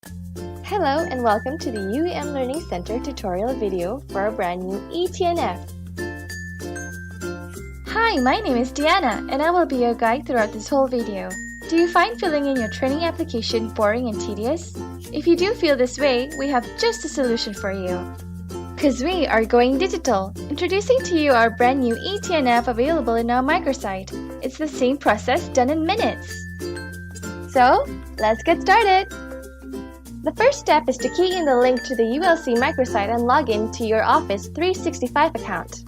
Hello and welcome to the UEM Learning Center tutorial video for our brand new E-Tnf. Hi, my name is Diana and I will be your guide throughout this whole video. Do you find filling in your training application boring and tedious? If you do feel this way, we have just a solution for you. Cause we are going digital, introducing to you our brand new E-Tnf available in our microsite. It's the same process done in minutes. So, let's get started! The first step is to key in the link to the ULC microsite and log in to your Office 365 account.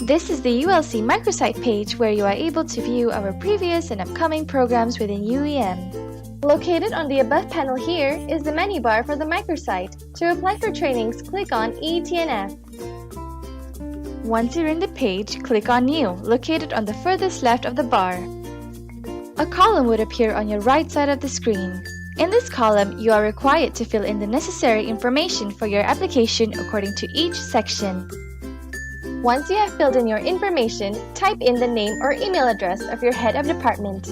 This is the ULC microsite page where you are able to view our previous and upcoming programs within UEM. Located on the above panel here is the menu bar for the microsite. To apply for trainings, click on E-Tnf. Once you're in the page, click on New, located on the furthest left of the bar. A column would appear on your right side of the screen. In this column, you are required to fill in the necessary information for your application according to each section. Once you have filled in your information, type in the name or email address of your head of department.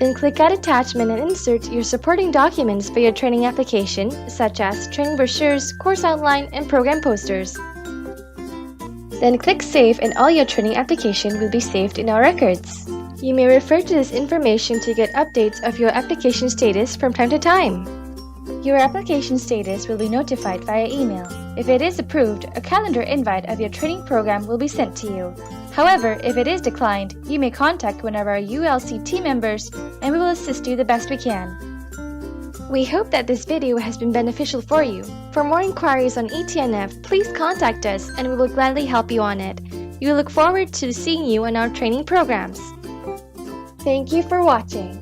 Then click Add Attachment and insert your supporting documents for your training application, such as training brochures, course outline, and program posters. Then click Save and all your training application will be saved in our records. You may refer to this information to get updates of your application status from time to time. Your application status will be notified via email. If it is approved, a calendar invite of your training program will be sent to you. However, if it is declined, you may contact one of our ULC team members and we will assist you the best we can. We hope that this video has been beneficial for you. For more inquiries on E-Tnf, please contact us and we will gladly help you on it. We look forward to seeing you on our training programs. Thank you for watching.